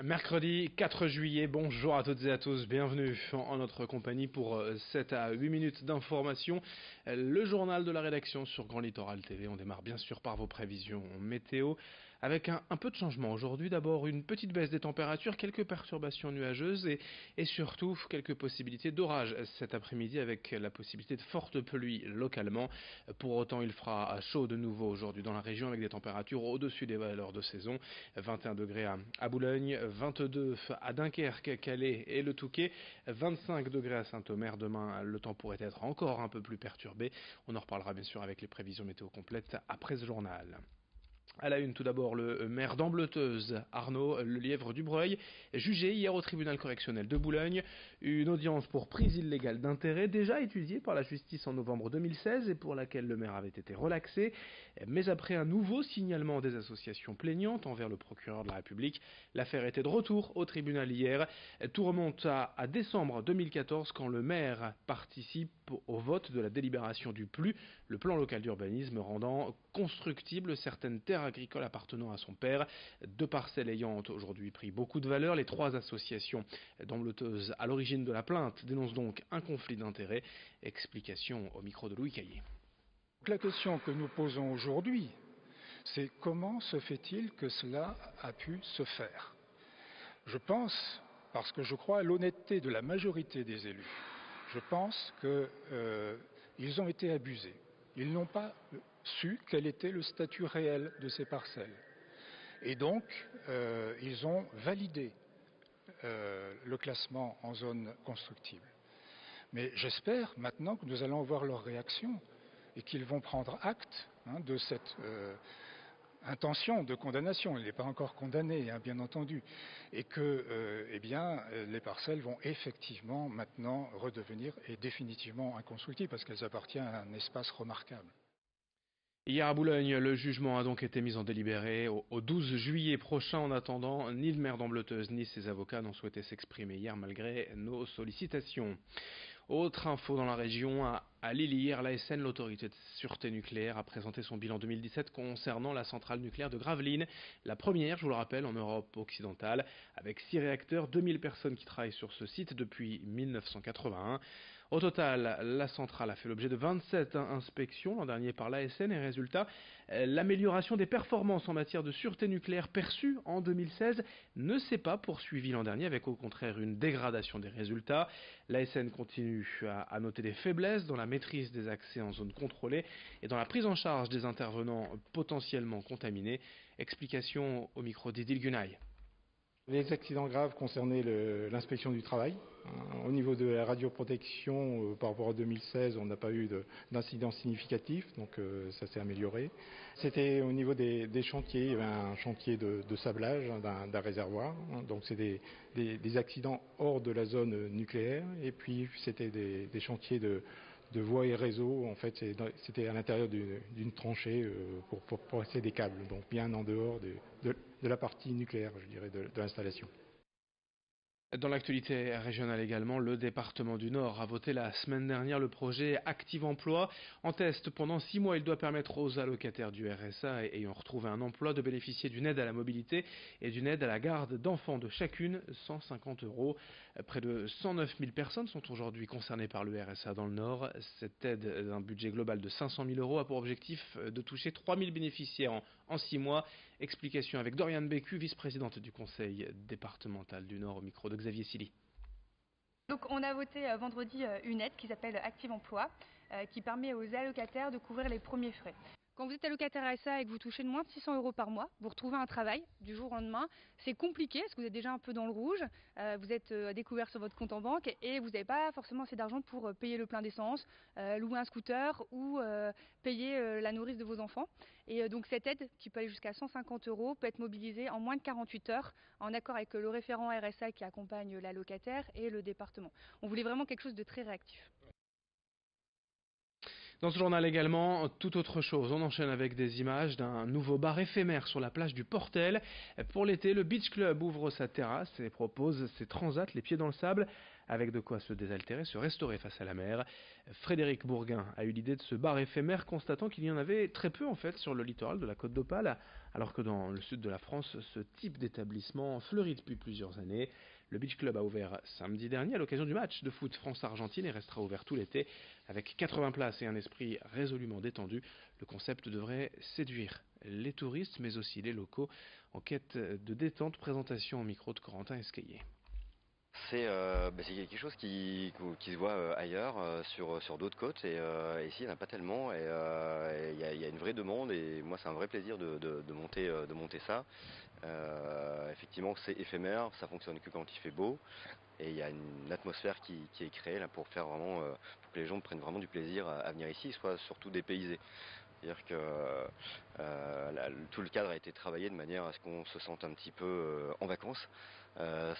Mercredi 4 juillet, bonjour à toutes et à tous, bienvenue en notre compagnie pour 7 à 8 minutes d'information. Le journal de la rédaction sur Grand Littoral TV, on démarre bien sûr par vos prévisions météo. Avec un peu de changement aujourd'hui, d'abord une petite baisse des températures, quelques perturbations nuageuses et surtout quelques possibilités d'orage cet après-midi avec la possibilité de fortes pluies localement. Pour autant, il fera chaud de nouveau aujourd'hui dans la région avec des températures au-dessus des valeurs de saison. 21 degrés à Boulogne, 22 à Dunkerque, Calais et le Touquet, 25 degrés à Saint-Omer. Demain, le temps pourrait être encore un peu plus perturbé. On en reparlera bien sûr avec les prévisions météo complètes après ce journal. À la une, tout d'abord, le maire d'Ambleteuse, Arnaud Lelièvre Dubreuil, jugé hier au tribunal correctionnel de Boulogne. Une audience pour prise illégale d'intérêt, déjà étudiée par la justice en novembre 2016 et pour laquelle le maire avait été relaxé. Mais après un nouveau signalement des associations plaignantes envers le procureur de la République, l'affaire était de retour au tribunal hier. Tout remonte à décembre 2014 quand le maire participe au vote de la délibération du PLU, le plan local d'urbanisme rendant constructibles certaines terres agricoles appartenant à son père. Deux parcelles ayant aujourd'hui pris beaucoup de valeur, les trois associations d'Ambleteuse à l'origine de la plainte dénoncent donc un conflit d'intérêts. Explication au micro de Louis Caillé. La question que nous posons aujourd'hui, c'est comment se fait-il que cela a pu se faire? Je pense, parce que je crois à l'honnêteté de la majorité des élus, je pense qu'ils ont été abusés. Ils n'ont pas su quel était le statut réel de ces parcelles. Et donc, ils ont validé le classement en zone constructible. Mais j'espère maintenant que nous allons voir leur réaction et qu'ils vont prendre acte de cette intention de condamnation. Il n'est pas encore condamné, bien entendu. Et que les parcelles vont effectivement maintenant redevenir et définitivement inconstructibles parce qu'elles appartiennent à un espace remarquable. Hier à Boulogne, le jugement a donc été mis en délibéré au 12 juillet prochain. En attendant, ni le maire d'Ambleteuse ni ses avocats n'ont souhaité s'exprimer hier malgré nos sollicitations. Autre info dans la région, à Lille hier, l'ASN, l'autorité de sûreté nucléaire, a présenté son bilan 2017 concernant la centrale nucléaire de Gravelines, la première, je vous le rappelle, en Europe occidentale, avec 6 réacteurs, 2000 personnes qui travaillent sur ce site depuis 1981. Au total, la centrale a fait l'objet de 27 inspections l'an dernier par l'ASN et résultat, l'amélioration des performances en matière de sûreté nucléaire perçue en 2016 ne s'est pas poursuivie l'an dernier avec au contraire une dégradation des résultats. L'ASN continue à noter des faiblesses dans la maîtrise des accès en zone contrôlée et dans la prise en charge des intervenants potentiellement contaminés. Explication au micro d'Idil Gunay. Les accidents graves concernaient l'inspection du travail. Au niveau de la radioprotection, par rapport à 2016, on n'a pas eu d'incidents significatifs, donc ça s'est amélioré. C'était au niveau des chantiers, il y avait un chantier de sablage d'un réservoir, donc c'est des accidents hors de la zone nucléaire, et puis c'était des chantiers de voies et réseaux, en fait c'était à l'intérieur d'une tranchée pour passer des câbles, donc bien en dehors de la partie nucléaire, je dirais, de l'installation. Dans l'actualité régionale également, le département du Nord a voté la semaine dernière le projet Active Emploi. En test pendant 6 mois, il doit permettre aux allocataires du RSA ayant retrouvé un emploi de bénéficier d'une aide à la mobilité et d'une aide à la garde d'enfants de chacune 150 €. Près de 109 000 personnes sont aujourd'hui concernées par le RSA dans le Nord. Cette aide d'un budget global de 500 000 € a pour objectif de toucher 3 000 bénéficiaires en 6 mois. Explication avec Doriane Bécu, vice-présidente du conseil départemental du Nord au micro de Xavier Silly. Donc on a voté vendredi une aide qui s'appelle Active Emploi qui permet aux allocataires de couvrir les premiers frais. Quand vous êtes allocataire RSA et que vous touchez moins de 600 € par mois, vous retrouvez un travail du jour au lendemain. C'est compliqué parce que vous êtes déjà un peu dans le rouge, vous êtes découvert sur votre compte en banque et vous n'avez pas forcément assez d'argent pour payer le plein d'essence, louer un scooter ou payer la nourrice de vos enfants. Et donc cette aide qui peut aller jusqu'à 150 € peut être mobilisée en moins de 48 heures en accord avec le référent RSA qui accompagne l'allocataire et le département. On voulait vraiment quelque chose de très réactif. Dans ce journal également, tout autre chose. On enchaîne avec des images d'un nouveau bar éphémère sur la plage du Portel. Pour l'été, le Beach Club ouvre sa terrasse et propose ses transats les pieds dans le sable, avec de quoi se désaltérer, se restaurer face à la mer. Frédéric Bourguin a eu l'idée de ce bar éphémère, constatant qu'il y en avait très peu en fait sur le littoral de la Côte d'Opale. Alors que dans le sud de la France, ce type d'établissement fleurit depuis plusieurs années. Le Beach Club a ouvert samedi dernier à l'occasion du match de foot France-Argentine et restera ouvert tout l'été. Avec 80 places et un esprit résolument détendu, le concept devrait séduire les touristes mais aussi les locaux en quête de détente. Présentation au micro de Corentin Escaillé. C'est quelque chose qui se voit ailleurs, sur d'autres côtes, et ici il n'y en a pas tellement, et il y a une vraie demande, et moi c'est un vrai plaisir de monter ça. Effectivement c'est éphémère, ça fonctionne que quand il fait beau, et il y a une atmosphère qui est créée là pour faire vraiment, pour que les gens prennent vraiment du plaisir à venir ici, soient surtout dépaysés. C'est-à-dire que tout le cadre a été travaillé de manière à ce qu'on se sente un petit peu en vacances,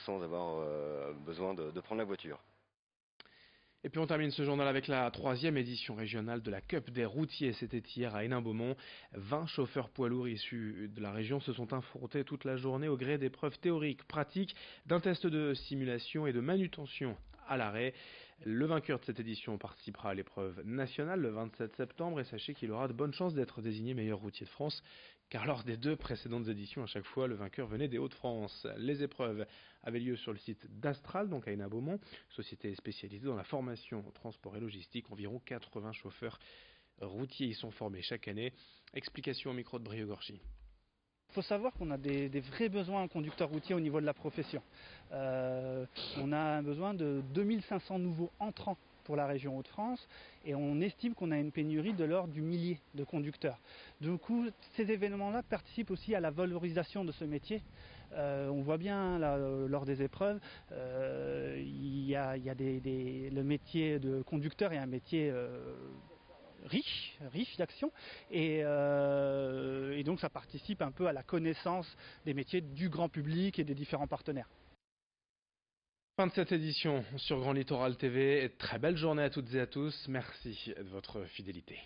sans avoir besoin de prendre la voiture. Et puis on termine ce journal avec la 3e édition régionale de la Cup des routiers. C'était hier à Hénin-Beaumont. 20 chauffeurs poids lourds issus de la région se sont affrontés toute la journée au gré d'épreuves théoriques, pratiques, d'un test de simulation et de manutention à l'arrêt. Le vainqueur de cette édition participera à l'épreuve nationale le 27 septembre et sachez qu'il aura de bonnes chances d'être désigné meilleur routier de France car lors des 2 précédentes éditions, à chaque fois, le vainqueur venait des Hauts-de-France. Les épreuves avaient lieu sur le site d'Astral, donc à Hénin-Beaumont, société spécialisée dans la formation, transport et logistique. Environ 80 chauffeurs routiers y sont formés chaque année. Explication au micro de Brio-Gorchy. Il faut savoir qu'on a des vrais besoins en conducteurs routiers au niveau de la profession. On a un besoin de 2500 nouveaux entrants pour la région Hauts-de-France et on estime qu'on a une pénurie de l'ordre du millier de conducteurs. Du coup, ces événements-là participent aussi à la valorisation de ce métier. On voit bien là, lors des épreuves, le métier de conducteur est un métier riche d'action et donc ça participe un peu à la connaissance des métiers du grand public et des différents partenaires. Fin de cette édition sur Grand Littoral TV. Très belle journée à toutes et à tous. Merci de votre fidélité.